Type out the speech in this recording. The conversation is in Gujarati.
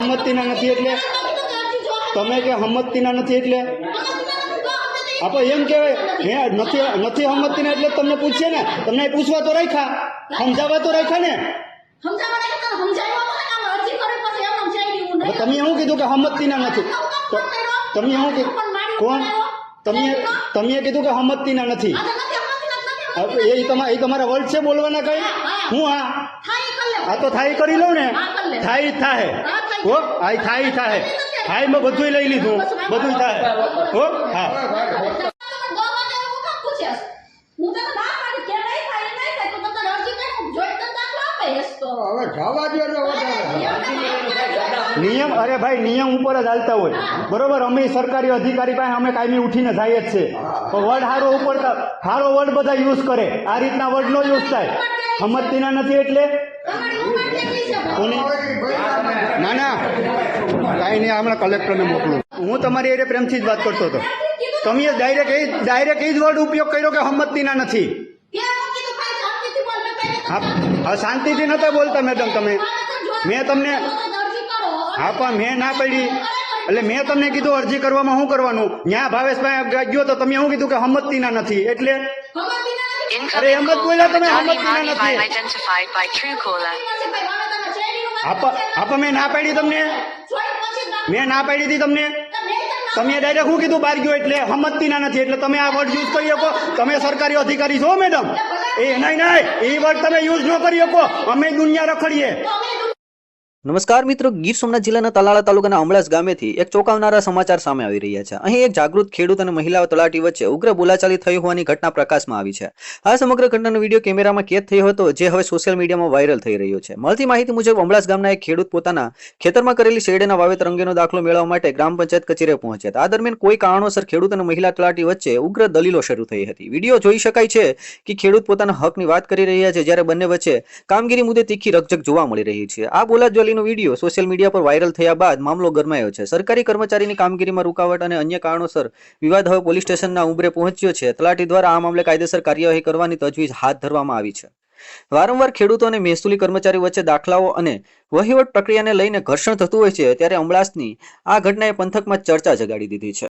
હમતતીના નથી એટલે તમે કે હમતતીના નથી એટલે આપણે એમ કહેવાય હે નથી હમતતીના એટલે તમને પૂછીએ ને, તમને પૂછવા તો રાખ્યા, સમજાવવા તો રાખ્યા ને. તમે શું કીધું કે હમતતીના નથી? તમે શું કીધું? કોણ? તમે કીધું કે હમતતીના નથી. એ તમારા વર્ડ છે બોલવાના કઈ? હું આ તો થાય કરી લઉં ને, થાય થાય હો, આ થાય થાય થાય મેં બધું લઈ લીધું, બધું થાય હો. હા નિયમ, અરે ભાઈ નિયમ ઉપર જ હાલતા હોય બરોબર. અમે સરકારી અધિકારી પાસે અમે કાયમી ઉઠીને જાય જ છે, તો વર્ડ સારો ઉપર સારો વર્ડ બધા યુઝ કરે, આ રીતના વર્ડ નો યુઝ થાય. હમતતીના નથી એટલે ના ના કાંઈ નહીં, હમણાં કલેક્ટરને મોકલું. હું તમારી એ પ્રેમથી જ વાત કરતો હતો, તમે ડાયરેક્ટ એ જ વર્ડ ઉપયોગ કર્યો કે હમતતીના નથી. હા શાંતિથી નતા બોલતા મેડમ તમે. મેં તમને હા પણ મેં ના પડી એટલે મેં તમને કીધું અરજી કરવામાં શું કરવાનું. ત્યાં ભાવેશભાઈ ગયો તો તમે શું કીધું કે હમતતીના નથી એટલે. અરે એમ જ બોલ્યા તમે, હમતતીના નથી. આપ મેં ના પાડી તમને, મેં ના પાડી હતી તમને. તમે ડાયરેક્ટ શું કીધું બહાર ગયો એટલે હમતતીના નથી એટલે તમે આ વર્ડ યુઝ કરી શકો? તમે સરકારી અધિકારી છો મેડમ? એ નહીં એ વર્ડ તમે યુઝ ન કરી શકો. અમે દુનિયા રખડીએ. નમસ્કાર મિત્રો, ગીર સોમનાથ જિલ્લાના તાલાળા તાલુકાના અમળાસ ગામેથી એક ચોંકાવનારા સમાચાર સામે આવી રહ્યા છે. અહીં એક જાગૃત ખેડૂત અને મહિલા તલાટી વચ્ચે ઉગ્ર બોલાચાલી થઈ હોવાની ઘટના પ્રકાશમાં આવી છે. આ સમગ્ર ઘટનાનો વિડીયો કેમેરામાં કેદ થયો હતો, જે હવે સોશિયલ મીડિયામાં વાયરલ થઈ રહ્યો છે. મળતી માહિતી મુજબ અમળાસ ગામના એક ખેડૂત પોતાના ખેતરમાં કરેલી શેરડીના વાવેતર અંગેનો દાખલો મેળવવા માટે ગ્રામ પંચાયત કચેરીએ પહોંચ્યા હતા. આ દરમિયાન કોઈ કારણોસર ખેડૂત અને મહિલા તલાટી વચ્ચે ઉગ્ર દલીલો શરૂ થઈ હતી. વિડીયો જોઈ શકાય છે કે ખેડૂત પોતાના હકની વાત કરી રહ્યા છે, જ્યારે બંને વચ્ચે કામગીરી મુદ્દે તીખી રકઝક જોવા મળી રહી છે. આ બોલાચાલીનો વિડીયો સોશિયલ મીડિયા પર વાયરલ થયા બાદ મામલો ગરમાયો છે. સરકારી કર્મચારીની કામગીરીમાં રૂકાવટ અને અન્ય કારણોસર વિવાદ હવે પોલીસ સ્ટેશનના ઉંબરે પહોંચ્યો છે. તલાટી દ્વારા આ મામલે કાયદેસર કાર્યવાહી કરવાની તજવીજ હાથ ધરવામાં આવી છે. વારંવાર ખેડૂતો અને મહેસૂલી કર્મચારી વચ્ચે દાખલાઓ અને વહીવટ પ્રક્રિયાને લઈને ઘર્ષણ થતું હોય છે, ત્યારે અમળાસની આ ઘટનાએ પંથકમાં ચર્ચા જગાડી દીધી છે.